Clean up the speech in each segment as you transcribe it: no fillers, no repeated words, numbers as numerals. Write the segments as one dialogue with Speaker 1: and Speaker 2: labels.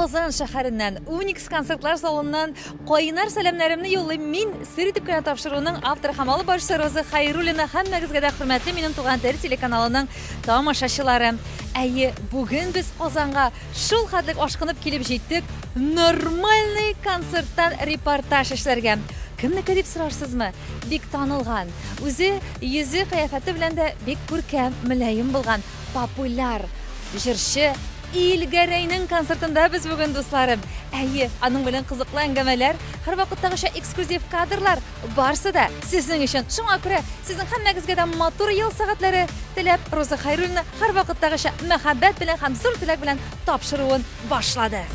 Speaker 1: Казан шәһәреннән Unix концертлар салоныннан кайнар сәламнәремне юллыйм мин Сер итеп кенә тапшыруның авторы һәм алып баручысы Роза Хәйруллина һәммәгезгә дә хөрмәтле минем туган тел телеканалының тамашачылары. Әйе, бүген без Казанга шул хәтлек ашкынып килеп җиттек. Нормальный концерттан репортаж эшләргә. Кемнеке дип сорарсызмы? Бик танылган, үзе йөзе кыяфәте белән дә бик күркәм, мөлаем булган, популяр җырчы Илгәрәйнең концертында без бүген дусларым. Әйе, аның белән кызыклы әңгәмәләр, һәрвакыттагыча эксклюзив кадрлар барсы да сезнең өчен. Шуңа күрә сезнең һәммәгезгә дә матур ел сәгатьләре теләп, Роза Хәйруллина һәрвакыттагыча мәхәббәт белән һәм зур теләк белән тапшыруын башлады.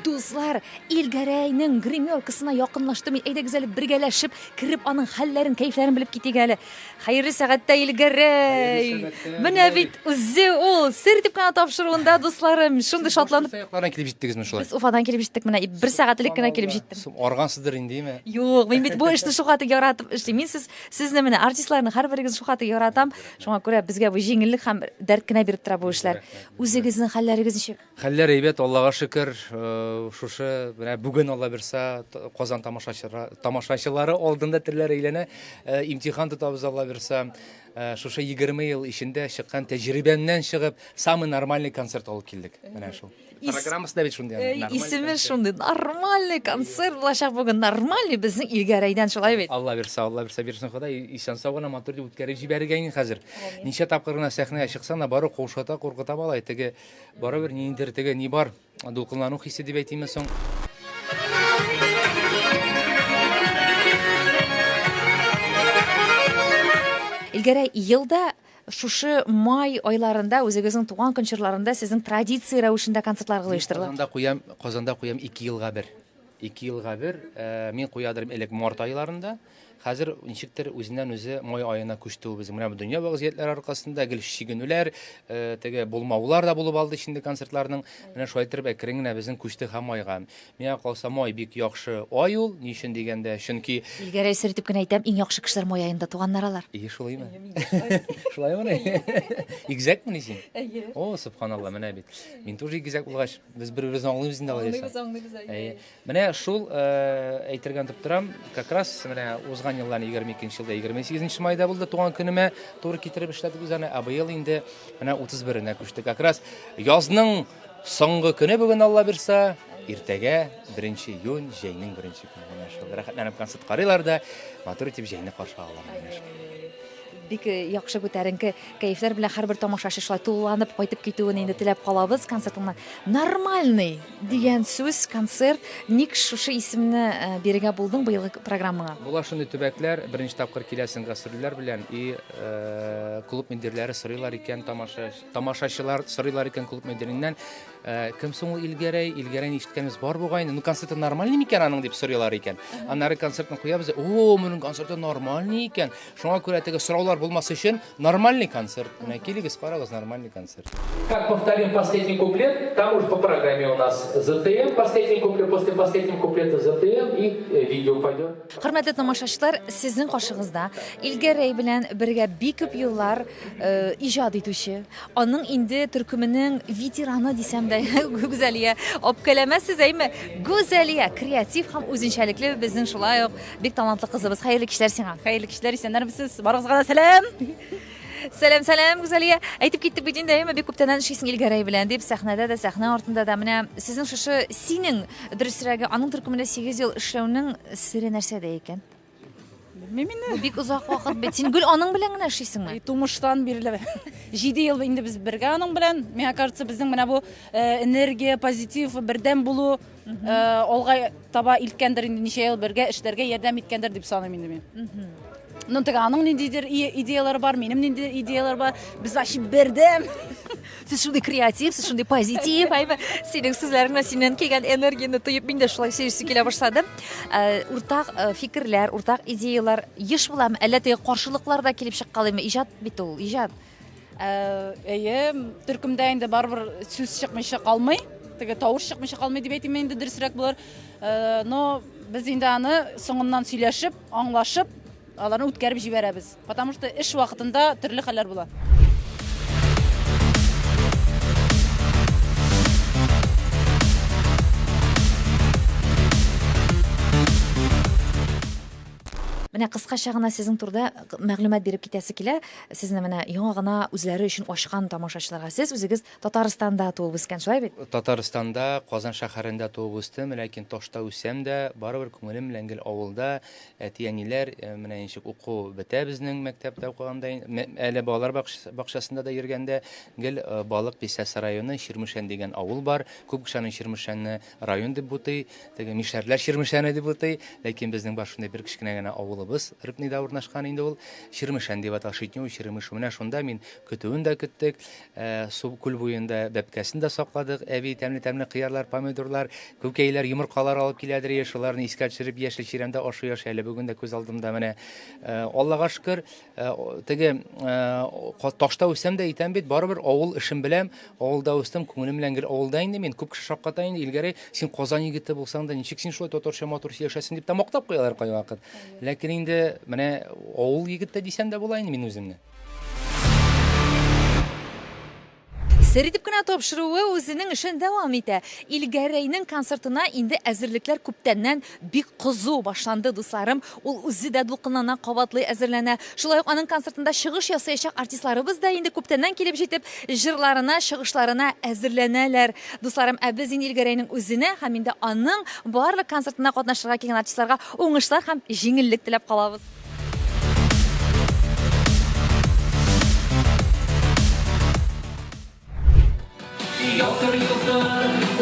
Speaker 1: Дуслар, Илгәрәйнең гримеркасына якынлаштым. Әйдәгез әле бергәләшеп кирип аның хәлләрен, кайфларын белеп китик әле. Хәерле сәгатьтә Илгәрәй. Менә бит үзе ул Сер итеп кенә тапшыруында дусларым. Шундый шатланып.
Speaker 2: Саяклардан килеп җиттегезме шулай?
Speaker 1: Без Уфадан килеп җиттек менә. 1 сәгатьлек кенә килеп җиттем.
Speaker 2: Аргансыздыр индеме?
Speaker 1: Юк, мин бит бу эшне шухаты яратып эшлим. Мин сезне менә артистларны һәрберегез шухаты яратам. Шуңа күрә безгә бу җиңеллек һәм дәрт кенә биреп тора бу эшләр. Үзегезнең хәлләрегез ничек?
Speaker 2: Хәлләр әйбәт, Аллага шөкер. Шушы менә бүген Алла берсә Казан тамашачылары алдында телләр әйләнә. Имтихан тотабыз Алла берсә. Шушы 20 ел ичендә чыккан тәҗрибәмнән чыгып, самый нормальный концерт алып килдек. Менә шул. Программасы да бит шундый.
Speaker 1: Исеме шундый. Нормальный концерт булачак бүген. Нормальный безнең Илгәрәйдән шулай бит.
Speaker 2: Алла берсә бирсен Ходай, исән сау гына матур дип үткәреп җибәргән инде хәзер. Ничә тапкыр гына сәхнәгә чыксаң да бары каушата, куркыта бала. Теге барыбер ниндер теге ни бар? Дулкынлану хисе дип әйтимме соң?
Speaker 1: Илгәрәй, елда шушы май айларында үзегезнең туган көн чорларында сезнең традиция рәвешендә концертлар оештырыла.
Speaker 2: Казанда куям 2 елга бер. 2 елга бер. Мин куядырым элек март айларында. Хәзер ничектер үзеннән үзе май аена күчте ул безнең менә бу дөнья вазгыятьләре аркасында гел шигенүләр, теге булмаулар да булып алды инде концертларның. Менә шулай итеп әкрен генә безнең күчте һәм майга. Миңа калса май бик яхшы ай ул, ни өчен дигәндә, чөнки
Speaker 1: Илгәрәй, Сер итеп кенә әйтәм, иң яхшы кешеләр май аенда туганнар алар.
Speaker 2: Шулаймы? Шулаймы? Игезәкме син? О, субханалла, менә бит. Мин тоже игезәк булгач, без бер-беребезне аңлыйбыз инде алайса. Менә шул әйтергән дип торам, как раз менә узган елларны 22 елда 28 майда булды туган көнемә туры китереп эшләдек без аны. Быел инде менә 31-нә күчтек. Как раз язның соңгы көне бүген Алла бирсә, иртәгә 1 июнь җәйнең 1 көне. Менә шул рәхәтләнеп концерт карыйлар да, матур итеп җәйне каршы алалар.
Speaker 1: Бик яхшы күтәренке кайфлар белән һәрбер тамашачы шулай тулыланып кайтып китүен инде теләп калабыз концертыңнан. Нормальный дигән сүз концерт. Ник шушы исемне бирергә булдың быелгы программаңа?
Speaker 2: Була шундый төбәкләр, беренче тапкыр киләсен гастрольләр белән и клуб мөдирләре сорыйлар икән, тамашачылар сорыйлар икән клуб мөдиреннән. Кем соң ул Илгәрәй? Илгәрәйне ишеткәнбез бар бугай. Ну концерты нормальный микән аның дип сорыйлар икән. Аннары концертны куябыз. О, моның концерты нормальный икән. Шуңа күрә теге сораулар булмасы өчен нормальный концерт. Менә килегез, карагыз, нормальный концерт.
Speaker 3: Как повторим последний куплет, там уже по программе у нас ЗТМ, последний куплет, после последнего куплета ЗТМ и видео пойдет.
Speaker 1: Хөрмәтле тамашачылар, сезнең каршыгызда Илгәрәй белән бергә бик күп еллар иҗат итүче, аның инде төркеменең ветераны дисәм дә Гүзәлия, опкәләмәсез әйме? Гүзәлия, креатив һәм үзенчәлекле безнең шулай ук бик талантлы кызыбыз. Хәерле кичләр сиңа.
Speaker 4: Хәерле кичләр, исәннәрмесез? Барыгызга да сәлам.
Speaker 1: Сәлам, Гүзәлия. Әйтеп киттек бит инде, бик күптән эшлисең Илгәрәй белән дип, сәхнәдә дә, сәхнә артында да менә сезнең шушы синең дөресрәге аның төркемендә 8 ел эшләүнең сере нәрсәдә икән?
Speaker 4: Мин
Speaker 1: Бик узак вакыт бит. Син гел аның белән генә эшлисеңме?
Speaker 4: тумыштан бирле 7 ел инде без бергә аның белән. Миңа кажется, безнең менә бу энергия, позитив, бердәм булу алга таба илткәндер инде ничә ел бергә эшләргә ярдәм иткәндер дип саныйм инде мин. Ну теге аның ниндидер идеялары бар, минем ниндидер идеялар бар. Без ачып бердәм.
Speaker 1: Сез шундый креатив, сез шундый позитив, әйме? Синең сүзләреңә синнән килгән энергияне тоеп мин дә шулай сөйлисе килә башладым. Уртак фикерләр, уртак идеялар еш буламы? Әллә теге каршылыклар да килеп чыкканмы? Иҗат бит ул, иҗат.
Speaker 4: Әйе, төркемдә инде барбер сүз чыкмыйча калмый. Теге тавыш чыкмыйча калмый дип әйтим инде дөресрәк булыр. Но Без инде аны соңыннан сөйләшеп, аңлашып, аларны үткәреп җибәрәбез. Потому что эш вакытында төрле хәлләр була.
Speaker 1: Менә кыскача гына сезнең турда мәгълүмат биреп китәсе килә. Сезне менә яңа гына үзләре өчен ачкан тамашачыларга сез үзегез Татарстанда туып үскән, шулай бит?
Speaker 2: Татарстанда, Казан шәһәрендә туып үстем, ләкин Ташта үсәм дә, барыбер күңелем белән гел авылда, әти-әниләр менә ничек уку бетә безнең мәктәптә укыганда, әле балалар бакчасында да йөргәндә, гел Балык Бисәс районы Ширмешән дигән авыл бар. Күп кешенең Ширмешәнне район дип бутый, теге Мишәрләр Ширмешәне дип бутый, ләкин безнең башында бер кечкенә генә авыл Biz Рыбныйда урнашкан инде ул Ширмешән дип атала, Шитнеу Ширмеш. Менә шунда мин көтүен дә көттек. Су күл буенда бәбкәсен дә сакладык. Әби тәмле кыярлар, помидорлар, күкәйләр, йомыркалар алып киләдер, шуларны искә төшереп яшел чиремдә ашый әле бүген дә күз алдымда менә. Аллага шөкер, теге Ташта үсәм дә итәм бит, барыбер авыл эшем беләм. Авылда үстем, күңелем белән гел авылда инде мин. Күп кеше шакката инде илгәре, син Казан егете булсаң да, ничек син шулай татарча матур сөйләшәсең дип тә мактап куялар кай вакыт. Ләкин инде менә авыл егете дисәм дә була инде мин үземне.
Speaker 1: Сер итеп кенә тапшыруы үзенең эшен дәвам итә. Илгәрәйнең концертына инде әзерлекләр күптәннән бик кызу башланды, дусларым. Ул үзе дә дулкынлана, кабатлый әзерләнә. Шулай ук аның концертында чыгыш ясаячак артистларыбыз да инде күптәннән килеп җитеп, җырларына, чыгышларына әзерләнәләр. Дусларым, ә без инде Илгәрәйнең үзенә һәм инде аның барлык концертына катнашырга килгән артистларга уңышлар һәм җиңеллек теләп калабыз.
Speaker 3: Yoldur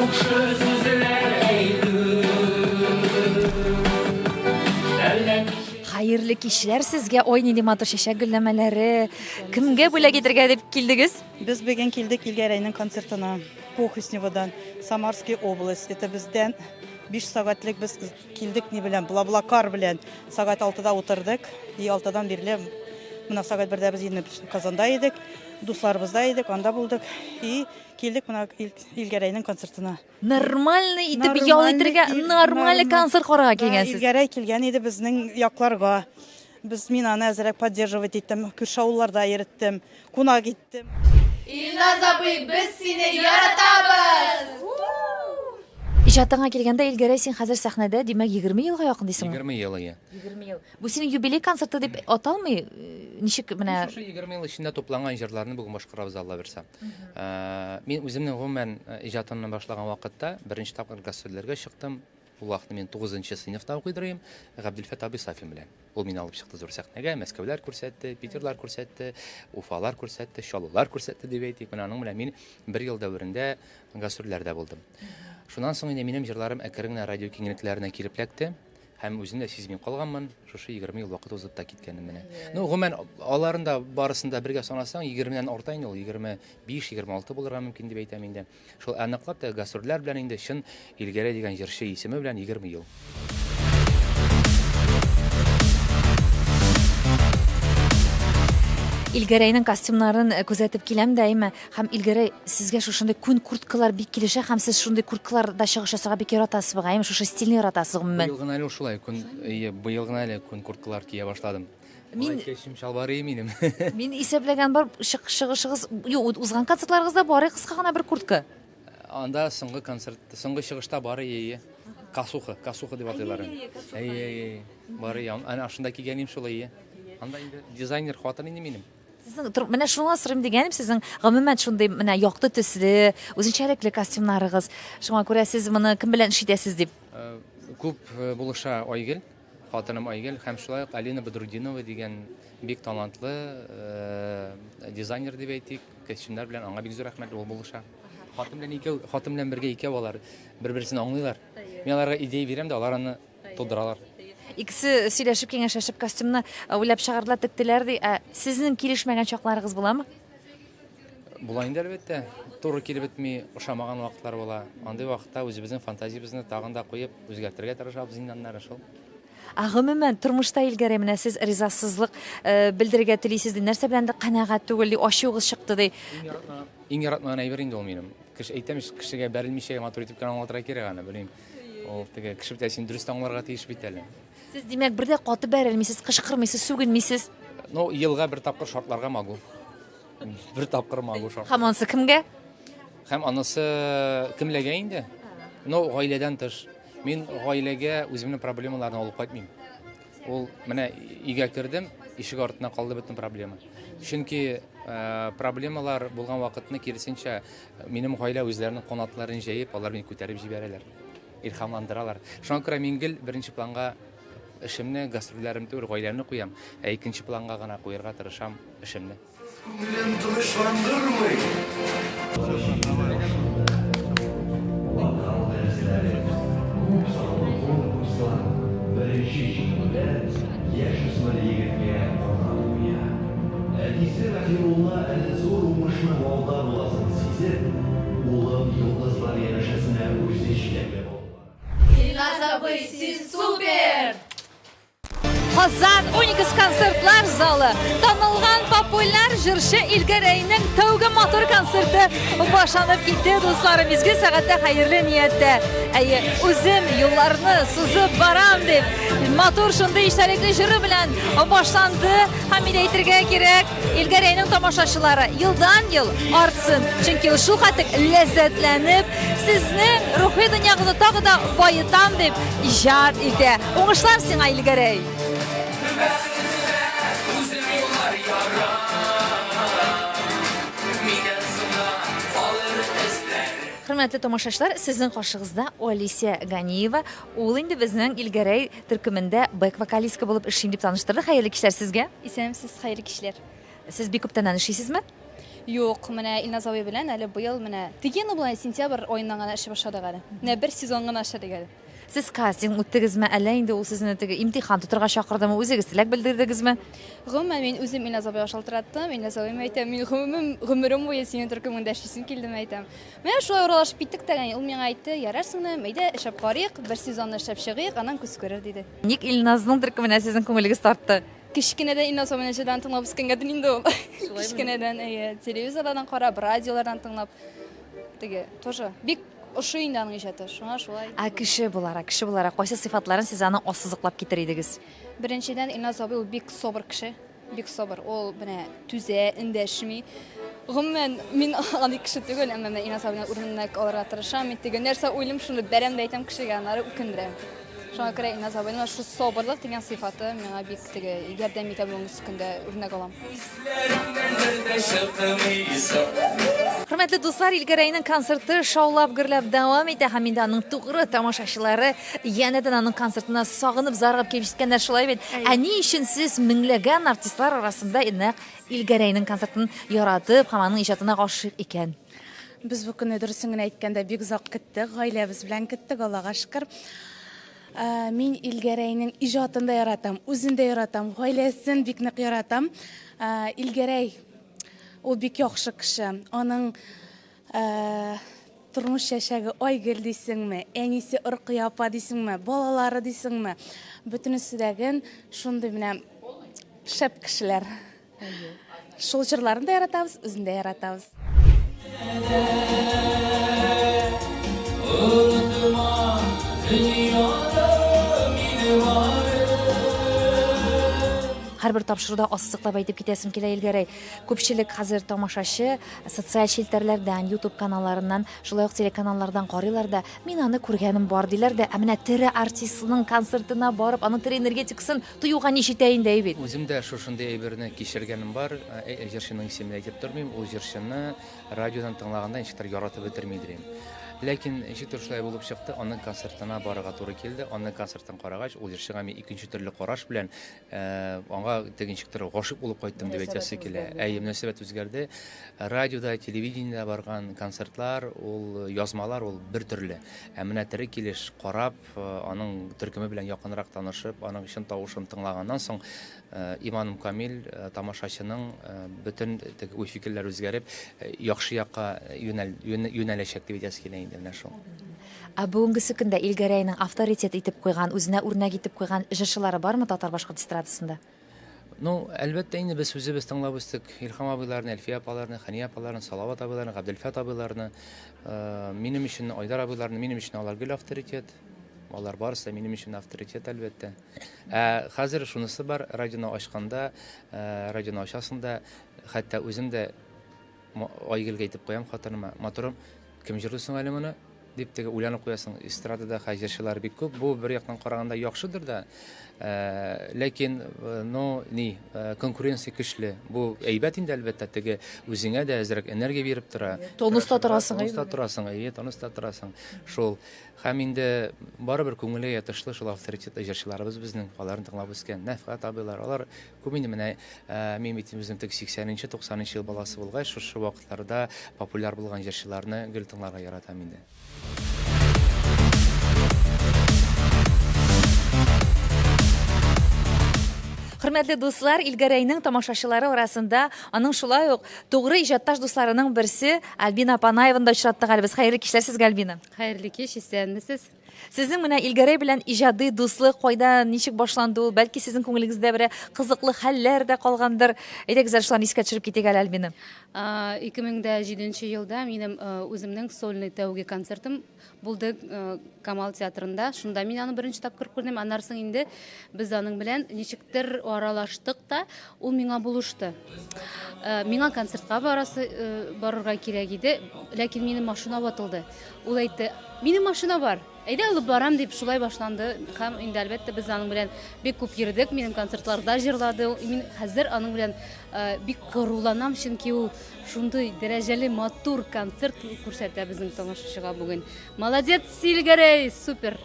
Speaker 3: uçlu sözler
Speaker 1: Хәерле кичләр сезгә, ой нинди матур чәчәк гөлләмәләре. Кемгә бүләк итәргә дип килдегез?
Speaker 5: Без бүген килдек Илгәрәйнең концертына Похусневодан, Самарский область. Это бездән 5 сәгатьлек без килдек ни белән, Блаблакар белән. Сәгать 6-да утырдык. И 6-дан бирле менә сәгать 1-дә без инде Казанда идек. Дусларыбызда идек, анда булдык. И килдек менә Илгәрәйнең концертына.
Speaker 1: Нормальный итеп ял итәргә, нормаль концерт карарга килгәнсез.
Speaker 5: Илгәрәй килгән иде безнең якларга. Без мин аны әзрәк поддерживать иттем, күрше авылларда йөреттем, кунак иттем.
Speaker 6: Илназ абый, без сине яратабыз!
Speaker 1: Иҗатыңа килгәндә Илгәрәй, син хәзер сәхнәдә, димәк 20 елга якын дисең.
Speaker 2: 20 ел.
Speaker 1: 20 ел. Бу синең юбилей концерты дип аталмый? Ничек менә
Speaker 2: Шушы 20 ел эчендә тупланган җырларны бүген башкарабыз, Алла бирсә. Мин үземнең гомумән иҗатымны башлаган вакытта беренче тапкыр гастрольләргә чыктым. Ул вакытны мин 9-нчы сыйныфта укыйдырым. Габделфәт абый Сафин белән. Ул мине алып чыкты зур сәхнәгә, Мәскәүләр күрсәтте, Питерлар күрсәтте, Уфалар күрсәтте, Чаллылар күрсәтте дип әйтик. Менә аның белән мин 1 ел дәверендә гастрольләрдә булдым. Шуннан соң инде минем җырларым әкрен генә радио киңлекләренә килеп эләкте. Һәм үзем дә сизми калганмын, шушы 20 ел вакыт узып та киткәнем менә. Ну, гомумән аларында барысында бергә санасаң, 20-дән арта инде ул, 25-26 булырга мөмкин дип әйтәм инде. Шул аныклап та гастрольләр белән инде чын Илгәрәй дигән җырчы исеме белән 20 ел.
Speaker 1: Илгәрәйнең костюмнарын күзәтеп киләм дәйме. Һәм Илгәрәй, сезгә шушындый күн курткалар бик килешә, һәм сез шундый курткаларда чыгыш ясарга бик яратасыз бугайм, шушы стильне яратасыз гомумән.
Speaker 2: Быел гына әле шулай, быел гына әле күн курткалар кия башладым.
Speaker 1: Мин
Speaker 2: кешем чалбары минем.
Speaker 1: Мин исәпләгән бар чыгышыгыз, узган концертларыгызда бары кыска гына бер куртка.
Speaker 2: Анда соңгы концерт, соңгы чыгышта бары касуха дип атыйлар. Бары ана шунда кигәнем шулай. Анда инде дизайнер хатын инде минем.
Speaker 1: Сезнең менә шуңа сырым дигәнем, сезнең гомумән шундый менә якты төсле, үзенчәлекле костюмнарыгыз. Шуңа күрә сез моны кем белән эш итәсез дип.
Speaker 2: Күп булыша Айгөл, хатыным Айгөл һәм шулай ук Алина Бадрудинова дигән бик талантлы дизайнер дип әйтик, костюмнар белән аңа бик зур рәхмәт ул булыша. Хатым белән бергә икәү алар, бер-берсен аңлыйлар. Мин аларга идея бирәм дә, алар аны тудыралар.
Speaker 1: Икесе сөйләшеп киңәшләшеп костюмны уйлап чыгардылар, тектеләр ди. Сезнең килешмәгән чакларыгыз буламы?
Speaker 2: Була инде әлбәттә. Туры килеп бетми, ошамаган вакытлар була. Андый вакытта үзебезнең фантазиябызны тагын да куеп, үзгәртергә тырышабыз инде аннары шул.
Speaker 1: Гомумән тормышта Илгәрәй менә сез ризасызлык белдерергә телисез ди. Нәрсә белән дә канәгать түгел ди, ачуыгыз чыкты ди.
Speaker 2: Иң яратмаган әйбер инде ул минем. Кеше әйтәм, кешегә бәрелмичә матур итеп кенә аңлатырга кирәк аны, белмим. Ул теге кеше бит син дөрес аңларга тиеш бит әле.
Speaker 1: Сез димәк бердә каты бәрелмисез, кычкырмыйсыз, сүгенмисез.
Speaker 2: Ну, елга бер тапкыр шартларга магу. Бер тапкыр магу шарт.
Speaker 1: Һәм анысы кемгә?
Speaker 2: Һәм анысы кемләгә инде? Ну, гаиләдән тыш. Мин гаиләгә үземнең проблемаларны алып кайтмыйм. Ул менә өйгә кердем, ишек артына калды бөтен проблема. Чөнки проблемалар булган вакытны киресенчә минем гаилә үзләренең канатларын җәеп, алар мине күтәреп җибәрәләр. Илһамландыралар. Шуңа күрә мин гел беренче планга эшемне, гастрольләремне түгел, гаиләмне куям. Икенче планга гына куярга тырышам эшемне.
Speaker 7: Әтисе Рахимулла әлі зор уңышны балдар боласын сезіп, улым йылдызлар ярашасына өзі җиләкләп алды.
Speaker 6: Илназ абый, син супер!
Speaker 1: Казан Уникс концертлар залы. Танылган популяр җырчы Илгәрәйнең тәүге мотор концерты башланып китте, дусларым. Изге сәгатьтә хәерле ниятдә. Әйе, үзем юлларны сузып барам дип, мотор шундый истәлекле җыры белән башланды. Һәм әйтергә кирәк, Илгәрәйнең тамашачылары елдан-ел артсын. Чөнки ул шул хәтлек ләззәтләнеп, сезнең рухи дөньягызны тагы да баетам дип иҗат итә. Уңышлар сиңа, Илгәрәй. Хөрмәтле тамашачылар, сезнең каршыгызда Алисия Ганиева. Ул инде безнең Илгәрәй төркемендә бэк-вокалистка булып эшлим дип таныштырды. Хәерле кичләр сезгә.
Speaker 4: Исәнмесез, хәерле кичләр.
Speaker 1: Сез бик күптән эшлисезме?
Speaker 4: Юк, менә Илназ абый белән әле быел менә тигән булган сентябрь аеннан гына эш башладык әле. Менә бер сезон гына эшләдек әле.
Speaker 1: Сез кастинг үттегезме, әллә инде ул сезне теге имтихан тотырга чакырдымы, үзегез теләк белдердегезме?
Speaker 4: Гомумән мин үзем Илназ абыйга шалтыраттым. Илназ абый әйтә, мин гомерем буе синең төркемеңдә эшлисем килде әйтәм. Менә шулай уралашып киттек тәгән. Ул миңа әйтте, ярарсыңмы, мәйдә эшләп карыйк, бер сезонны эшләп чыгыйк, аннан күз күрер диде.
Speaker 1: Ник Илназның төркеменә сезнең күңелегез тартты?
Speaker 4: Кичкенәдән Илназ абыйны җырдан тыңлап үскәнгәдер инде ул. Кичкенәдән телевизордан карап, радиолардан тыңлап теге тоже бик ошый инде аның иҗаты. Шуңа шулай.
Speaker 1: Кеше буларак, кайсы сыйфатларын сез аны ассызыклап китер идегез?
Speaker 4: Беренчедән Илназ абый ул бик собыр кеше, бик собыр. Ул менә түзә, эндәшми. Гомумән мин аны кеше түгел, әмма мен Илназ абыйның урынына алырга тырышам. Мин теге нәрсә уйлым, шуны бәрәм дә әйтәм кешегә, аннары үкендерәм. Шуңа күрә Илназ абыйның шу собырлык дигән сыйфаты миңа бик теге ярдәм итә бүген көндә үрнәк алам.
Speaker 1: Хөрмәтле дуслар, Илгәрәйнең концерты шаулап гөрләп дәвам итә. Һәм инде аның тугры тамашачылары янәдән аның концертына сагынып, зарыгып килеп җиткәннәр шулай бит. Ни өчен сез меңләгән артистлар арасында инде Илгәрәйнең концертын яратып, һәм аның иҗатына гашыйк икән?
Speaker 5: Без бу көнне дөресен генә әйткәндә бик озак көттек, гаиләбез белән көттек, Аллага шөкер. Мин Илгәрәйнең иҗатын да яратам, үзен дә яратам, гаиләсен бик нык яратам. Илгәрәй ул бик яхшы кеше. Аның тормыш яшәге Айгөл дисеңме, әнисе Рукыя апа дисеңме, балалары дисеңме, бөтенесе дәген шундый менә шәп кешеләр. Шул җырларын да яратабыз, үзен дә яратабыз.
Speaker 1: Һәрбер тапшыруда ассызыклап әйтеп китәсем килә, Илгәрәй. Күпчелек хәзер тамашачы социаль челтәрләрдән, YouTube каналларыннан, шулай ук телеканаллардан карыйлар да, мин аны күргәнем бар диләр дә, менә тере артистның концертына барып, аның тере энергетикасын туюга ничек инде бит.
Speaker 2: Үзем дә шушындый әйберне кичергәнем бар. Җырчының исемен әйтеп тормыйм, ул җырчыны радиодан тыңлаганда ничектер яратып бетермидем. Ләкин ничектер шулай булып чыкты, аның концертына барырга туры килде. Аның концертын карагач, ул җырчыга мин икенче төрле караш белән аңа тегенчектер гашык булып кайттым дип әйтәсе килә. Мөнәсәбәт үзгәрде. Радиода, телевидениедә барган концертлар, ул язмалар ул бер төрле. Менә тере килеш карап, аның төркеме белән якынрак танышып, аның чын тавышын тыңлаганнан соң Иманым Камил тамашачының бөтен уй фикерләр үзгәреп, яхшы якка юнәләчәк дип әйтәсе килә инде менә шул.
Speaker 1: Бүгенге көндә Илгәрәйнең авторитет итеп куйган, үзенә үрнәк итеп куйган җырчылары бармы татар башкорт эстрадасында?
Speaker 2: Ну, әлбәттә инде без үзебез тыңлап үстек. Илһам абыйларны, Әлфия апаларны, Хания апаларны, Салават абыйларны, Габделфат абыйларны, минем өчен Айдар абыйларны, минем өчен алар гел авторитет. Алар барысы да минем өчен авторитет әлбәттә. Хәзер шунысы бар, радионы ачканда, радионы ачасында, хәтта үзем дә Айгөлгә әйтеп куям хатыныма, моторым, кем җырлыйсың әле моны? Дип теге уйланып куясың. Эстрадада хәҗерчеләр бик күп. Бу бер яктан караганда яхшыдыр да. Ләкин конкуренция көчле. Бу әйбәт инде әлбәттә теге үзеңә дә әзрәк энергия биреп тора.
Speaker 1: Тонуста торасың.
Speaker 2: Тонуста торасың. Шул һәм инде барыбер күңелгә ятышлы шул авторитет җырчыларыбыз безнең, аларны тыңлап үскән. Нәфкать абыйлар, алар күп инде менә мин битимезнең 80нче, 90нчы ел баласы булгач, шушы вакытларда популяр булган җырчыларны гел тыңларга яратам инде.
Speaker 1: Хөрмәтле дуслар, Илгәрәйнең тамашачылары арасында аның шулай ук тугры иҗатташ дусларының берсе Альбина Панаеваны да очраттык әле без. Хәерле кичләр сезгә, Альбина.
Speaker 4: Хәерле кич, исәнмесез?
Speaker 1: Сезнең менә Илгәрәй белән иҗади дуслык кайда, ничек башланды ул? Бәлки сезнең күңелегездә бер кызыклы хәлләр дә калгандыр. Әйдәгез, шуларны искә төшереп китик әле, Альбина.
Speaker 4: 2007 елда минем үземнең сольный тәүге концертым булды Камал театрында. Шунда мин аны беренче тапкыр күрдем. Аннарсын инде без аның белән ничектер аралаштык та, ул миңа булышты. Миңа концертка барырга кирәк иде, ләкин минем машина ватылды. Ул әйтте: "Минем машина бар. Әйдә алып барам", дип шулай башланды. Һәм инде әлбәттә без аның белән бик күп йөрдек. Минем концертларда җырлады. Мин хәзер аның белән бик гырурланам, чөнки ул шундый дәрәҗәле матур концерт күрсәтә безнең тамашачыга бүген. Молодец, Илгәрәй, супер.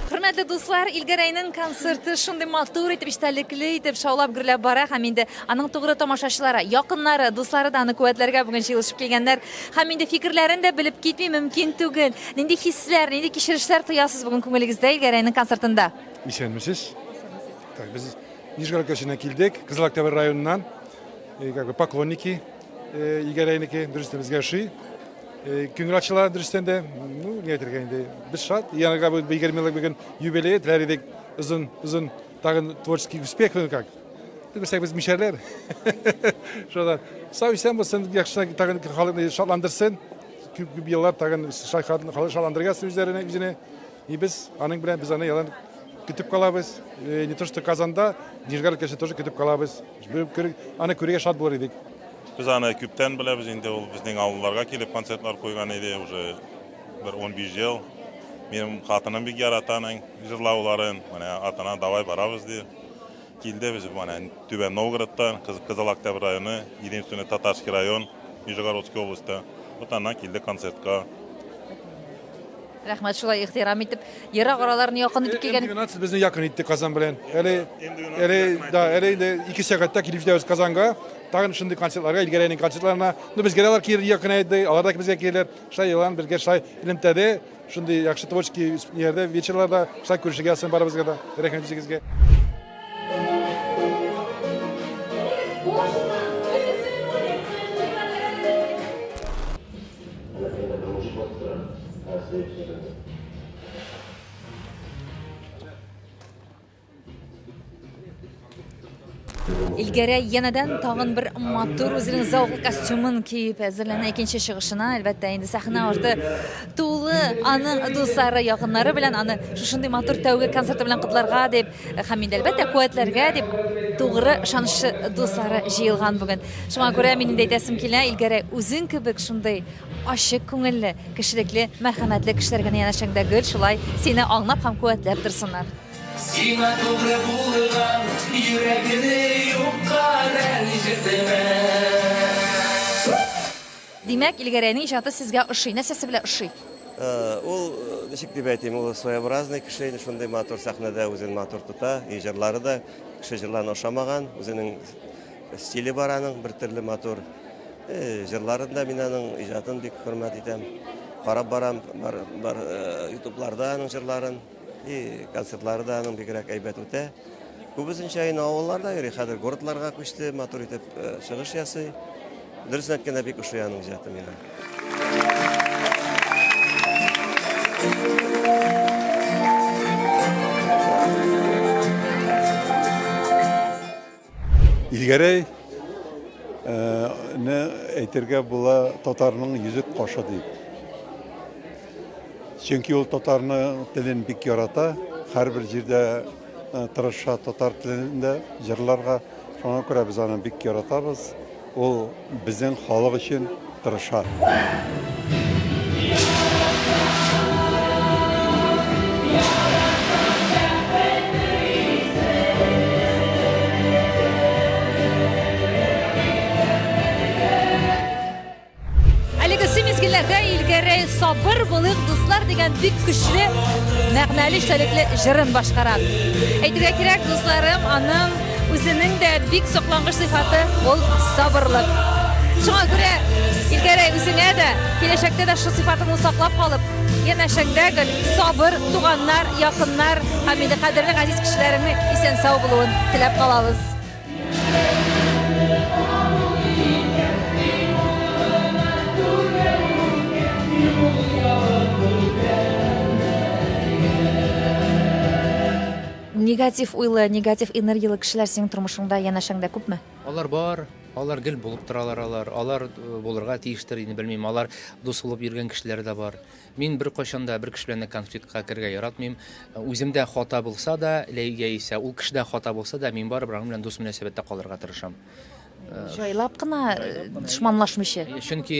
Speaker 1: Хөрмәтле дуслар, Илгәрәйнең концерты шундый матур итеп, истәлекле итеп шаулап гөрләп бара һәм инде аның тугры тамашачылары, якыннары, дуслары да аны куәтләргә бүген җыелышып килгәннәр. Һәм инде фикерләрен дә белеп китми мөмкин түгел. Нинди хисләр, нинди кичерешләр тоясыз бүген күңелегездә Илгәрәйнең концертында?
Speaker 8: Исәнмесез? Так, без Нижегород өлкәсенә килдек, Кызыл Октябрь районыннан. Как бы поклонники Илгәрәйнеке дөрестән безгә ошый. Күңелчеләр дөрестән дә, ну, ни әйтергә инде, без шат. Янга бу 20 бүген юбилей, теләр идек узын тагын творческий успех, как. Без мишәрләр. Шудан сау-исән булсын, яхшы тагын халыкны шатландырсын. Күп еллар тагын шайхатны шатландырырга үзләренә. И без аның белән без аны ялан көтеп калабыз. Не то что Казанда, Нижегород өлкәсендә тоже көтеп калабыз. Аны күрергә шат булыр идек.
Speaker 9: Biz аны күптән беләбез инде, ул безнең авылларга килеп концертлар куйган иде, уже бер 15 ел. Минем хатыным бик ярата аның җырлауларын, менә атына давай барабыз ди. Килде без менә Түбән Новгородтан, Кызыл Октябрь районы, единственный татарский район Нижегородской области. Отаннан килде концертка.
Speaker 1: Рәхмәт, шулай ихтирам итеп, ерак араларны якын итеп килгән.
Speaker 8: Безне якын итте Казан белән. Әле 2 сәгатьтә килеп җитәбез Казанга. Тагын шундый концертларга, Илгәрәйнең концертларына, безгә алар якын әйтте, алар да безгә киләләр. Шулай елан бергә шулай илемтәдә, шундый яхшы творческий yerdə, вечерларда шулай күрешергә сан барыбызга да. Рәхмәт сезгә.
Speaker 1: Илгәрәй янәдән тагын бер матур үзенең зауклы костюмын киеп әзерләнә икенче чыгышына. Әлбәттә, инде сәхнә арты тулы аның дуслары, якыннары белән аны шушындый матур тәүге концерты белән котларга дип, һәм инде әлбәттә куәтләргә дип тугры ышанычлы дуслары җыелган бүген. Шуңа күрә мин инде әйтәсем килә, Илгәрәй үзең кебек шундый ачык күңелле, кешелекле, мәрхәмәтле кешеләргә янәшәңдә гел шулай сине аңлап һәм куәтләп торсыннар.
Speaker 10: Сиңа тугры булган йөрәгемне юкка рәнҗетмә.
Speaker 1: Димәк, Илгәрәйнең иҗаты сезгә ошый, нәрсәсе белән ошый?
Speaker 11: Ул ничек дип әйтим, ул своеобразный кеше, шундый матур сәхнәдә үзен матур тота, җырлары да кеше җырларын ошамаган, үзенең стиле бар аның, бер төрле матур. Җырларында мин аның иҗатын бик хөрмәт итәм. Карап барам, бар YouTube'ларда аның җырларын, концертлары да аның бигрәк әйбәт үтә. Күбесенчә инде авылларда йөри, хәзер городларга күчте, матур итеп чыгыш ясый. Дөресен әйткәндә бик ошый аның иҗаты миңа.
Speaker 8: Илгәрәй не әйтергә була татарның йөзек кашы дип. Чөнки ул татарның телен бик ярата, һәрбер җирдә тырыша татар телендә җырларга. Шуңа күрә без аны бик яратабыз. Ул безнең халык өчен тырыша.
Speaker 1: Мезгилләрдә илгәре сабыр булык дуслар дигән бик көчле мәгънәле эчтәлекле җырын башкара. Әйтергә кирәк, дусларым, аның үзенең дә бик соклангыч сыйфаты ул сабырлык. Шуңа күрә илгәре үзеңә дә киләчәктә дә шу сыйфатын саклап калып, янәшәңдә гел сабыр, туганнар, якыннар һәм инде кадерле газиз кешеләреңне исән сау булуын теләп калабыз. Негатив уйлы, негатив энергиялы кешеләр синең тормышыңда, янәшәңдә күпме?
Speaker 2: Алар бар, алар гел булып торалар, алар булырга тиештер, инде белмим, алар дус булып йөргән кешеләр дә бар. Мин бер кайчанда бер кеше белән конфликтка кергә яратмыйм. Үземдә хата булса да, яисә ул кешедә хата булса да, мин барыбер аның белән дус мөнәсәбәттә калырга тырышам.
Speaker 1: Жайлап кына дошманлашмыйча.
Speaker 2: Чөнки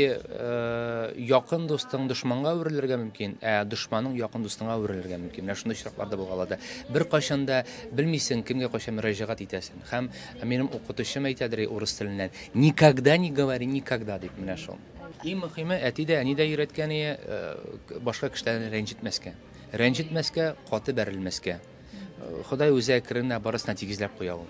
Speaker 2: якын дустың дошманга әверелергә мөмкин, дошманың якын дустыңа әверелергә мөмкин. Менә шундый очракларда булгалады. Бер кайчанда белмисең кемгә кайчан мөрәҗәгать итәсең. Һәм минем укытучым әйтәдер урыс теленнән: "Никогда не говори никогда" дип менә шул. Иң мөһиме, әти дә, әни дә өйрәткәне башка кешеләрне рәнҗетмәскә. Рәнҗетмәскә, каты бәрелмәскә. Ходай үзе әкренләп барысына тигезләп куя ул.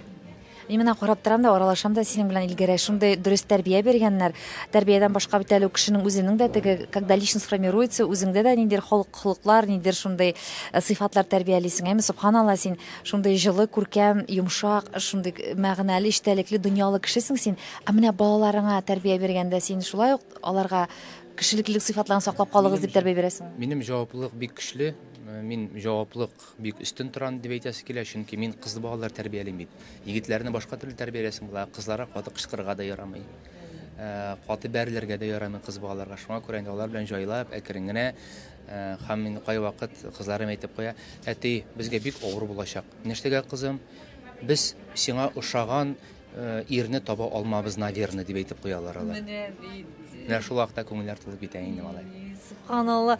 Speaker 1: Мин менә карап торам да, аралашам да синең белән илгәрә. Шундый дөрес тәрбия биргәннәр. Тәрбиядән башка бит әле кешенең үзенең дә теге, когда личность формируется, үзеңдә дә ниндидер холыклар, ниндидер шундый сыйфатлар тәрбиялисең. Әмма субханалла, син шундый җылы, күркәм, йомшак, шундый мәгънәле, эчтәлекле, дөньялы кешесең син. Ә менә балаларыңа тәрбия биргәндә син шулай ук аларга кешелеклелек сыйфатларын саклап калыгыз дип тәрбия бирәсең.
Speaker 2: Минем җаваплылык бик көчле. Мин җаваплылык бик өстен торам дип әйтәсе килә, чөнки мин кыз балалар тәрбиялим бит. Егетләрне башка төрле тәрбияләсем була, кызларга каты кычкырырга да ярамый. Каты бәрелергә дә ярамый кыз балаларга. Шуңа күрә инде алар белән җайлап, әкрен генә һәм мин кай вакыт кызларым әйтеп куя: "Әти, безгә бик авыр булачак. Нишләгә, кызым? Без сиңа ошаган ирне таба алмабыз, наверное", дип әйтеп куялар алар. Менә шул вакытта күңелләр тулып китә инде малай.
Speaker 1: Субханалла.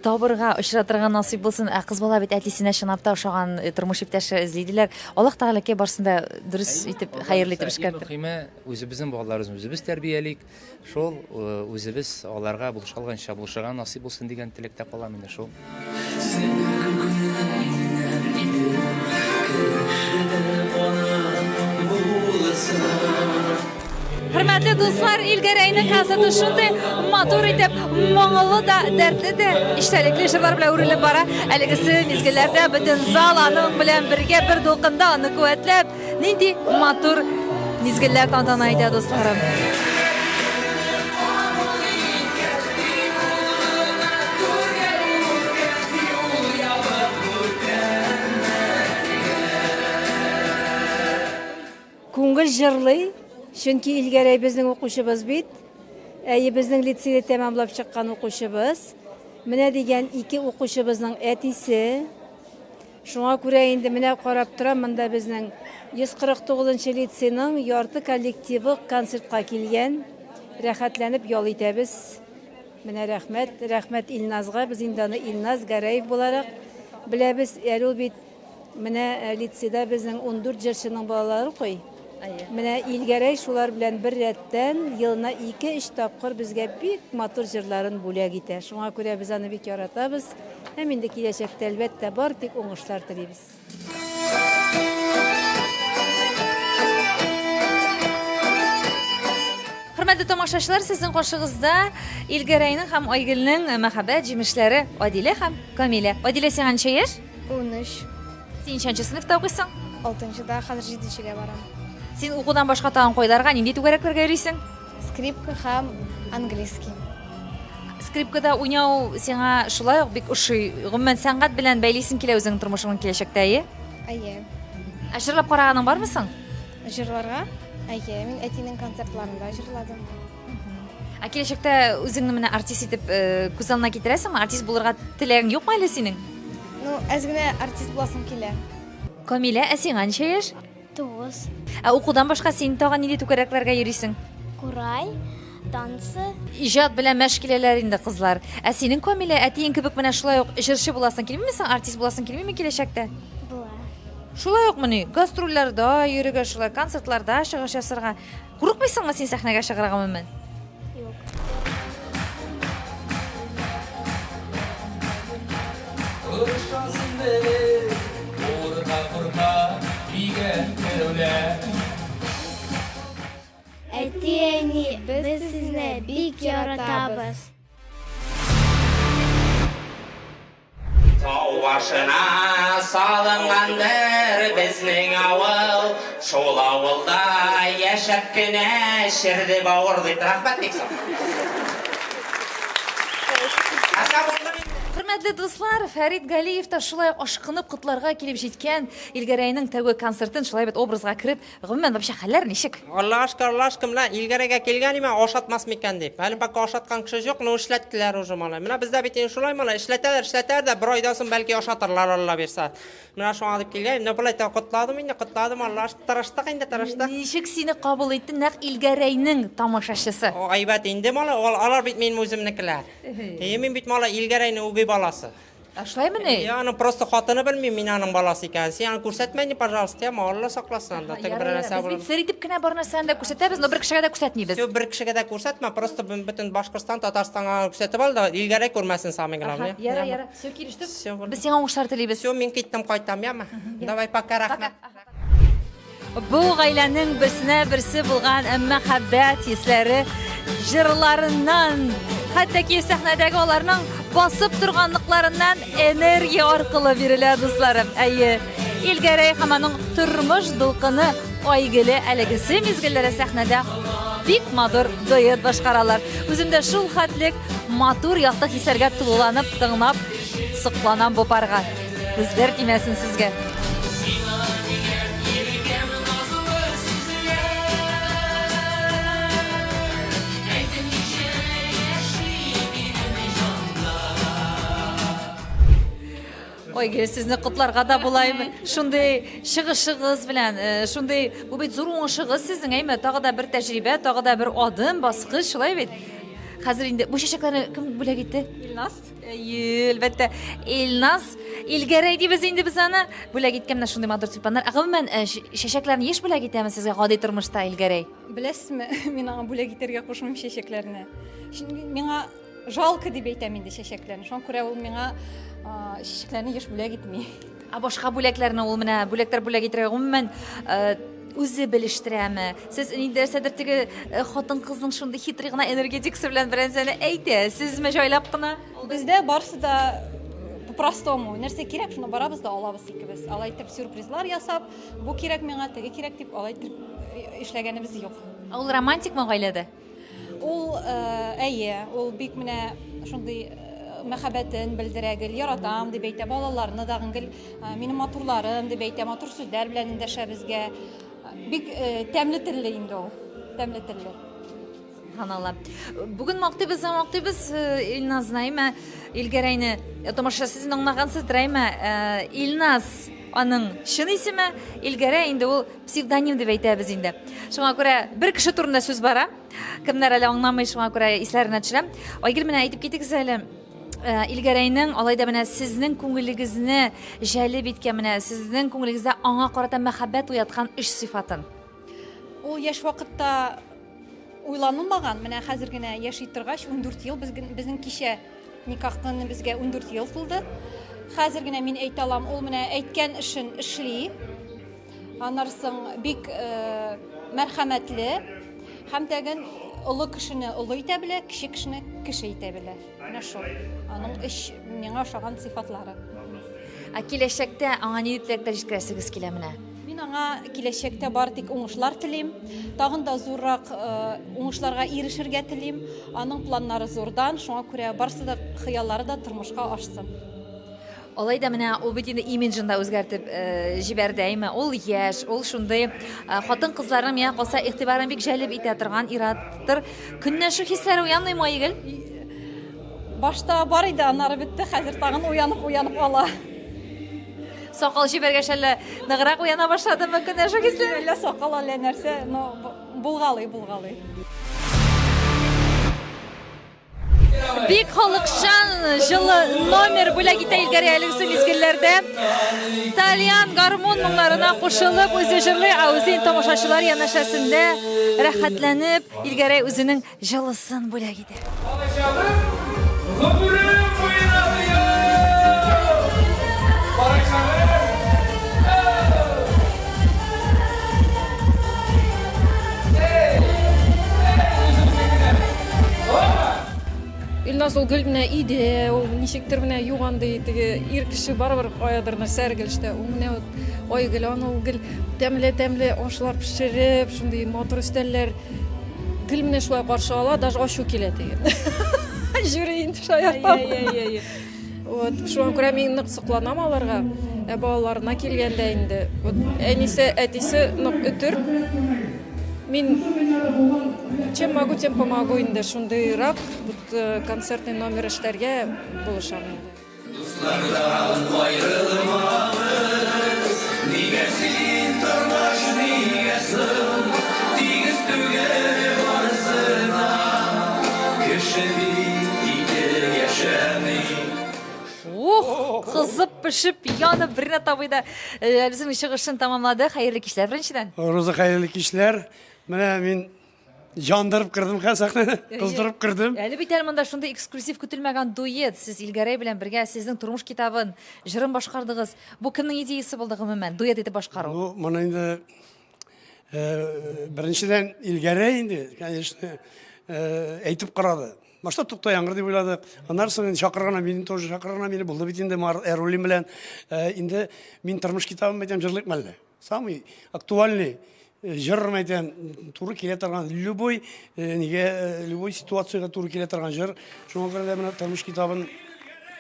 Speaker 1: Табырга очратырга насыйп булсын. Кыз бала бит әтисенә чынлап та ошаган тормыш иптәше эзлидиләр. Аллаһ Тәгалә барсында дөрес итеп, хәерле итеп эшкәртер.
Speaker 2: Мөһиме, үзебезнең балаларыбызны үзебез тәрбиялик. Шул үзебез аларга булышалганча булышырга насыйп булсын дигән теләктә калам инде шул.
Speaker 1: Hörmətli dostlar, İlgərəyinin konserti şunday motor itib, moңылы да, dərtli də, iştəlikli җырлар белән үрелеп бара. Әлегесе мизгелләрдә бөтен зал аның белән бергә бер дулкында аны куәтләп, нинди мотор мизгелләр тантана итә, дусларым.
Speaker 12: Күңел җырлый. Чөнки Илгәрәй безнең укучыбыз бит. Безнең лицейда тәмамлап чыккан укучыбыз. Менә дигән ике укучыбызның әтисе. Шуңа күрә инде менә карап торам, монда безнең 149-нчы лицейның ярты коллективы концертка килгән. Рәхәтләнеп ял итәбез. Менә рәхмәт Илназга, без инде аны Илназ Гәрәев буларак беләбез. Әле ул бит менә лицейда безнең 14 җырчының балалары кой. Менә Илгәрәй шулар белән бер рәттән елына 2-3 тапкыр безгә бик матур җырларын бүләк итә. Шуңа күрә без аны бик яратабыз. Һәм инде киләчәктә әлбәттә бар тик уңышлар телибез.
Speaker 1: Хөрмәтле тамашачылар, сезнең каршыгызда Илгәрәйнең һәм Айгөлнең мәхәббәт җимешләре Адилә һәм Камилә. Адилә, сиңа ничә яшь?
Speaker 6: 13.
Speaker 1: Син ничәнче сыйныфта укыйсың?
Speaker 6: 6-да, хәзер 7-гә барам.
Speaker 1: Син укудан башка тагын кайларга нинди түгәрәкләргә йөрисең?
Speaker 6: Скрипка һәм английский.
Speaker 1: Скрипкада уйнау сиңа шулай ук бик ошый. Гомумән сәнгать белән бәйлисең килә үзең тормышыңның киләчәктә, әйе?
Speaker 6: Әйе.
Speaker 1: Җырлап караганың бармы соң?
Speaker 6: Җырларга? Әйе, мин әтинең концертларында җырладым.
Speaker 1: Киләчәктә үзеңне менә артист итеп күз алдына китерәсеңме? Артист булырга теләгең юкмы әле синең?
Speaker 6: Ну, әз генә артист буласым килә.
Speaker 1: Камилә, сиңа ничә яшь?
Speaker 6: 9.
Speaker 1: Укудан башка син тагын нинди түгәрәкләргә йөрисең?
Speaker 6: Курай, танцы.
Speaker 1: Иҗат белән мәшгиләләр инде кызлар. Синең Камилә, әтиең кебек менә шулай ук җырчы буласың килмиме син? Артист буласың килмиме киләчәктә?
Speaker 6: Була.
Speaker 1: Шулай ук мыни, гастрольләрдә йөрергә, шулай концертларда чыгыш ясарга. Курыкмыйсыңмы син сәхнәгә чыгарга гомумән?
Speaker 6: Юк. Әти, әни, без сезне бик яратабыз.
Speaker 10: Тау башына салынгандыр безнең авыл, шул авылда яшәп кенә ширде бавыр дип рәхмәт иксән.
Speaker 1: Хөрмәтле дуслар, Фәрит Галиев та шулай ашкынып котларга килеп җиткән Илгәрәйнең тәүге концертын шулай бит образга кереп, гомумән вообще хәлләр ничек?
Speaker 13: Аллаһ шөкер, менә Илгәрәгә килгән име, ашатмас микән дип. Әле бак ашаткан кеше юк, но эшләттеләр уже малай. Менә бездә бит шулай малай, эшләтәләр дә бер айдан соң бәлки ашатырлар Алла бирсә. Менә шуңа дип килгән, менә булай та котладым, Аллаһ тырыштык.
Speaker 1: Ничек сине кабул итте нәкъ Илгәрәйнең тамашачысы?
Speaker 13: Айбат инде малай, алар бит минем үземнекеләр. Мин бит малай Илгәрәйнең үги баласы.
Speaker 1: Шулаймыни?
Speaker 13: Я аны просто хатыны белмим, мин аның баласы икән. Син аны күрсәтмәйне, пожалуйста, я Алла сакласын анда. Теге бер нәрсә
Speaker 1: Без
Speaker 13: булыр.
Speaker 1: бит сер итеп кенә бар нәрсәне дә күрсәтәбез, но бер кешегә дә күрсәтмибез.
Speaker 13: Все бер кешегә дә күрсәтмә, просто бөтен Башкортстан, Татарстанга күрсәтеп ал да Илгәрәй күрмәсен самый главное.
Speaker 1: Яра. Все килештек. Без сиңа уңышлар телибез.
Speaker 13: Все, мин киттем, кайтам, яма. Давай, пока, рәхмәт.
Speaker 1: Бу гаиләнең берсенә берсе булган мәхәббәт хисләре җырларыннан, хәтта ки сәхнәдәге аларның басып торганлыкларыннан энергия аркылы бирелә дусларым. Әйе, Илгәрәй һәм аның тормыш дулкыны айгылы әлегесе мизгелләре сәхнәдә бик матур дуэт башкаралар. Үзем дә шул хәтлек матур якты хисләргә тулыланып, тыңлап, сокланам бу парга. Күзләр тимәсен сезгә. Ой, сезне котларга да булайбы. Шундый чыгышыгыз белән, шундый бу бит зур уңышыгыз сезнең, әйме, тагы да бер тәҗрибә, тагы да бер адым, баскыч, шулай бит. Хәзер инде бу чәчәкләрне кем бүләк итте? Илназ. Әлбәттә, Илназ, Илгәрәй дибез инде без аны. Бүләк иткән менә шундый матур тюльпаннар. Гомумән, чәчәкләрне еш бүләк итәме сезгә гади тормышта, Илгәрәй?
Speaker 4: Беләсезме, мин аңа бүләк итәргә кушмыйм чәчәкләрне. Миңа жалко дип әйтәм инде чәчәкләрне. Шуңа күрә ул миңа чәчәкләрне еш бүләк итми.
Speaker 1: Башка бүләкләрне ул менә бүләктәр бүләк итәргә гомумән үзе белештерәме? Сез нидәрсәдер теге хатын-кызның шундый хитрый гына энергетикасы белән берәрсәне әйтә. Сезме җайлап кына?
Speaker 4: Бездә барысы да по-простому. Нәрсә кирәк, шуны барабыз да алабыз икебез. Алай итеп сюрпризлар ясап, бу кирәк миңа, теге кирәк дип алай итеп эшләгәнебез юк.
Speaker 1: Ул романтикмы гаиләдә?
Speaker 4: Ул әйе, ул бик менә шундый мәхәббәтен белдерәгел, яратам дип әйтә, балаларны да гел минем матурларым дип әйтә, матур сүзләр белән эндәшә безгә. Бик тәмле телле инде ул. Тәмле телле.
Speaker 1: Ханалла. Бүген мактыйбыз, Илназ Наима, Илгәрәйне тамаша сезне аңлагансыз драйма. Илназ аның чын исеме, Илгәрәй инде ул псевдоним дип әйтәбез инде. Шуңа күрә бер кеше турында сүз бара. Кемнәр әле аңламый, шуңа күрә исләренә төшерәм. Айгөл, менә әйтеп китегез әле. Илгәрәйнең алайда менә сезнең күңелегезне җәлеп иткән, менә сезнең күңелегездә аңа карата мәхәббәт уяткан эш сыйфатын.
Speaker 4: Ул яшь вакытта уйланылмаган, менә хәзер генә яши торгач 14 ел, безнең кичә никахны безгә 14 ел тулды. Хәзер генә мин әйтә алам, ул менә әйткән эшен эшли. Анарсын бик мәрхәмәтле һәм тәген олы кешене олы итә белә, кеше кешене кеше итә белә. Менә шул. Аның эш миңа ошаган сыйфатлары.
Speaker 1: Киләчәктә аңа ни теләктәр җиткерәсегез килә менә?
Speaker 4: Мин аңа киләчәктә бары тик уңышлар телим. Тагын да зуррак уңышларга ирешергә телим. Аның планнары зурдан, шуңа күрә барсы да хыяллары да тормышка ашсын.
Speaker 1: Алай да менә ул бит инде имиджын да үзгәртеп җибәрде, әйме? Ул яшь, ул шундый хатын-кызларның миңа калса игътибарын бик җәлеп итә торган ир-аттыр. Көннән шу хисләре уянмыймы, Айгөл?
Speaker 4: Башта бар иде, аннары бетте, хәзер тагын уянып ала.
Speaker 1: Сакал җибәргәч әллә ныграк уяна башладымы көннән шу хисләре?
Speaker 4: Әллә сакал, әллә нәрсә, но булгалый.
Speaker 1: Бик халыкчан җылы номер бүләк итә Илгәрәй әлеге мизгелләрдә. Итальян гармон моңларына кушылып үзе җырлый, үзен тамашачылар янәшәсендә рәхәтләнеп Илгәрәй үзенең җылысын бүләк итә.
Speaker 14: Илназ ул гел менә иде, ул ничектер менә юганды, теге ир кеше барыбер каядыр нәрсә эргелештә. Ул менә Айгөл аны ул гел тәмле ашлар пешереп, шундый матур өстәлләр гел менә шулай каршы ала, даже ачу килә теге. Жюри инде шаяртам. Вот, шуңа күрә мин нык сокланам аларга. Балаларына килгәндә инде. Вот әнисе, әтисе нык өтер. Мин чем могу, тем помогу инде шундыйрак концертный номер эшләргә булышам инде.
Speaker 1: Кызып пешеп, янып берне табыйда безнең чыгышын тамамлады. Хәерле кичләр беренчедән.
Speaker 15: Роза, хәерле кичләр. Менә мин жандырып кырдым, сәхнәне кыздырып кырдым.
Speaker 1: Әле бит монда шундый эксклюзив көтелмәгән дуэт. Сез Илгәрәй белән бергә сезнең тормыш китабын, җырын башкардыгыз. Бу кемнең идеясе булды гомумән? Дуэт итеп башкару.
Speaker 15: Бу моны инде беренчедән Илгәрәй инде, конечно, әйтеп карады. Башта тукта яңгыр дип уйладык. Аннан соң чакырган мине тоже чакырган мине булды бит инде Эрулин белән инде мин тормыш китабын әйтәм җырлыйк мәллә. Самый актуальный җыр әйтәм, туры килә торган любой ситуацияга туры килә торган җыр. Шуңа күрә дә менә тормыш китабын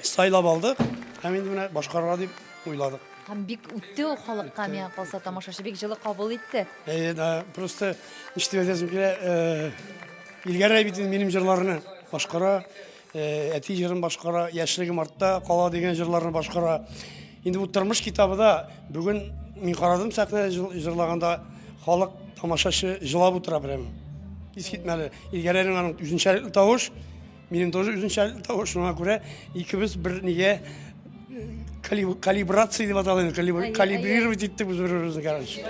Speaker 15: сайлап алдык. Һәм инде менә башкарырга дип уйладык.
Speaker 1: Һәм бик үтте ул халыкка, миңа калса тамашачы бик җылы кабул итте.
Speaker 15: Просто ништәп әйтәсем килә, Илгәрәй бит минем җырларны башкара, әти җырын башкара, яшьлегем артта кала дигән җырларны башкара. Инде бу тормыш китабында бүген мин карадым сәхнәдә җырлаганда халык тамашачы җылап утыра прямо. Искитмәле. Илгәрәйнең аның үзенчәлекле тавыш, минем тоже үзенчәлекле тавыш. Шуңа күрә икебез бер нигә калибрация дип аталган, калибрировать иттек без бер-беребезне, короче.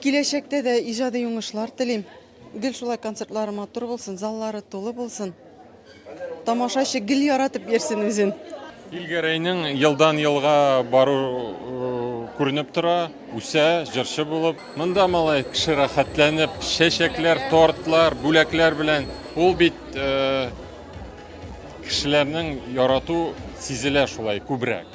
Speaker 5: Киләчәктә дә иҗади уңышлар телим. Гел шулай концертлары матур булсын, заллары тулы булсын. Тамашачы гел яратып йөрсен үзен.
Speaker 16: Илгәрәйнең елдан елга бару күренеп тора, үсә, җырчы булып. Монда малай кеше рәхәтләнеп, чәчәкләр, тортлар, бүләкләр белән ул бит кешеләрнең ярату сизелә шулай күбрәк.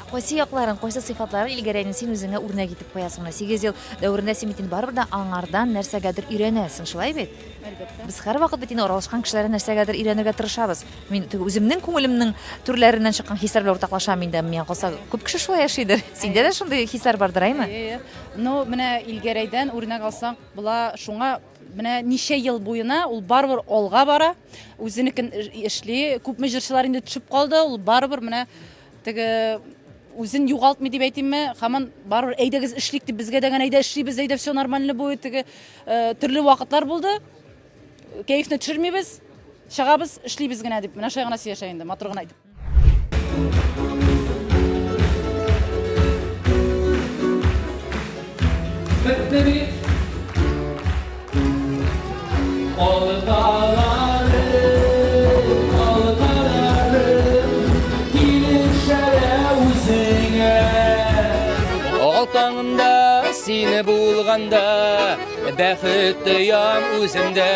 Speaker 1: Кайсы якларын, кайсы сыйфатларын Илгәрәйнең син үзеңә үрнәк итеп куясың. 8 ел дәврендә син бит барыбер да аңардан нәрсәгәдер өйрәнәсең, шулай бит? Әлбәттә. Без һәрвакыт бит аралашкан кешеләрдән нәрсәгәдер өйрәнергә тырышабыз. Мин үземнең күңелемнең түрләреннән чыккан хисләр белән уртаклашам инде. Миңа калса күп кеше шулай яшыйдыр. Синдә дә шундый хисләр бардыр, әйме?
Speaker 4: Ну, менә Илгәрәйдән үрнәк алсаң, була шуңа менә ничә ел буена ул барыбер алга бара. Үзенекен эшли, күпме җырчылар инде төшеп калды, ул барыбер менә теге үзен югалтмый дип әйтимме, һаман барыбер әйдәгез эшлик дип безгә дәгән әйдә эшлибез, әйдә все нормально будет, теге төрле вакытлар булды. Кәефне төшермибез, чыгабыз, эшлибез генә дип. Менә шуй гына сөйләшә инде, матур гына әйтеп.
Speaker 2: Алтаңында сине булганда бәхеттіям өзімді.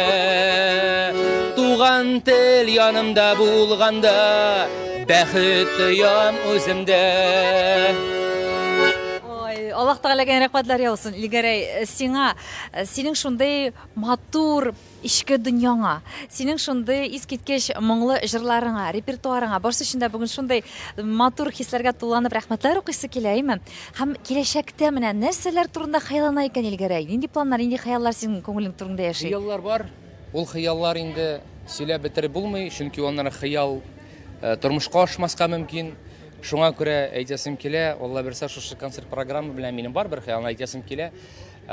Speaker 2: Туған тіл янымда болғанда, бәхеттіям өзімді.
Speaker 1: Аллах тағалаға рәхмәтләр яусын. Илгәрәй, синең шундай матур ишке дөньяңа, синең шундай искиткеч моңлы җырларыңа, репертуарыңа, барсы өчен дә бүген шундай матур хисләргә туланып рәхмәтләр укыйсы килә, име? Һәм киләчәктә менә нәрсәләр турында хыяллана икән Илгәрәй? Нинди планнар, нинди хыяллар синең күңелең турында яши?
Speaker 2: Хыяллар бар. Ул хыяллар инде сөйләп бетереп булмый, чөнки алар хыял тормышка ашмаска мөмкин. Шуңа күрә әйтәсем килә, Алла берсә шушы концерт программа белән минем бар бер хыялны әйтәсем килә.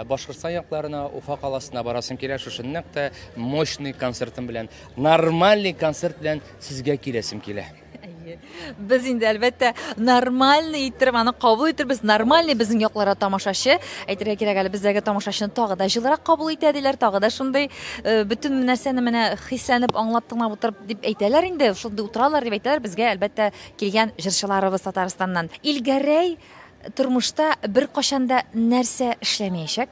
Speaker 2: Башкортстан якларына, Уфа каласына барасым килә, шушы нәкъ мощный концертым белән, нормальный концерт белән сезгә киләсем килә.
Speaker 1: Без инде әлбәттә нормальный иттереп аны кабул иттербез, нормальный безнең якларга тамашачы. Әйтергә кирәк әле бездәге тамашачыны тагы да җылырак кабул итә диләр, тагы да шундый бөтен нәрсәне менә хиссәнеп аңлап тыңлап утырып дип әйтәләр инде, шундый утыралар дип әйтәләр безгә әлбәттә килгән җырчыларыбыз Татарстаннан. Илгәрәй тормышта бер кашанда нәрсә эшләмәячәк?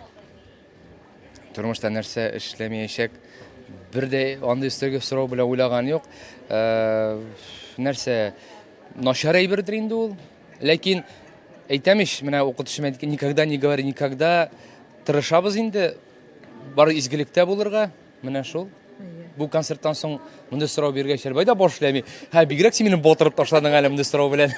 Speaker 2: Тормышта нәрсә эшләмәячәк? Бер дә андый өстәгә сорау белән уйлаган юк. Нәрсә начар әйбердер инде ул. Ләкин әйтәмиш, менә укытучым әйткән, никогда не говори никогда, тырышабыз инде бар изгелектә булырга. Менә шул. Бу концерттан соң монда сорау биргәч, әлбәттә башлаймый. Бигрәк син мине батырып ташладың әле монда сорау белән.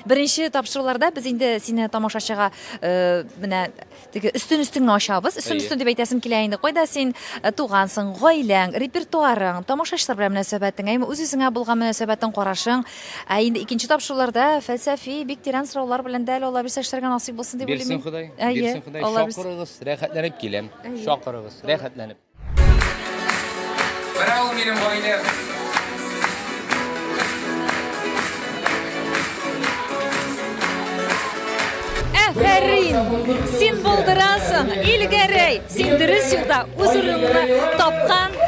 Speaker 1: Беренче тапшыруларда без инде сине тамашачыга менә теге өстен ачабыз. Өстен дип әйтәсем килә инде. Кайда син тугансың, гаиләң, репертуарың, тамашачылар белән мөнәсәбәтең, үз-үзеңә булган мөнәсәбәтең, карашың. Инде икенче тапшыруларда фәлсәфи, бик тирән сораулар белән дә Алла бирсә эшләргә насыйп булсын дип уйлыйм.
Speaker 2: Бирсен Ходай, шакырыгыз, рәхәтләнеп киләм. Шакырыгыз, рәхәтләнеп. Браво, минем гаиләм.
Speaker 1: Әфәрин, син булдырасың, Илгәрәй, син дөрес юлда үз урыныңны тапкан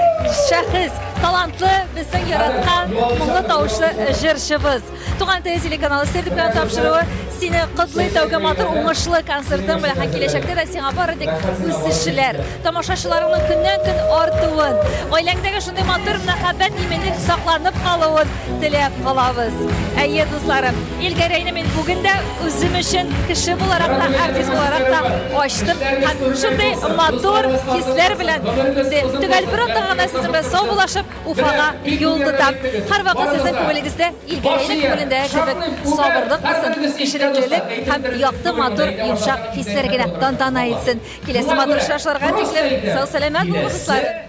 Speaker 1: шәхес, талантлы, безнең яраткан моңлы тавышлы җырчыбыз. Туган тел телеканалы сертификат тапшыруы сине котлый тәүге матур уңышлы концертың белән һәм киләчәктә дә сиңа бары тик үсешләр, тамашачыларның көннән-көн артуын, гаиләңдәге шундый матур мәхәббәт иминлек сакланып калуын теләп калабыз. Әйе, дусларым, Илгәрәйне мин бүген дә үзем өчен кеше буларак та, артист буларак та ачтым һәм шундый матур хисләр белән төгәл бер атта гына сезнең белән саубуллашып Уфага юл тотам. Һәрвакыт сезнең күңелегездә Илгәрәйнең күңелендә кебек сабырлык булсын, кишереклелек һәм якты матур йомшак хисләр генә тантана итсен. Киләсе матур очрашуларга тиклем сау-сәламәт булыгыз, дуслар.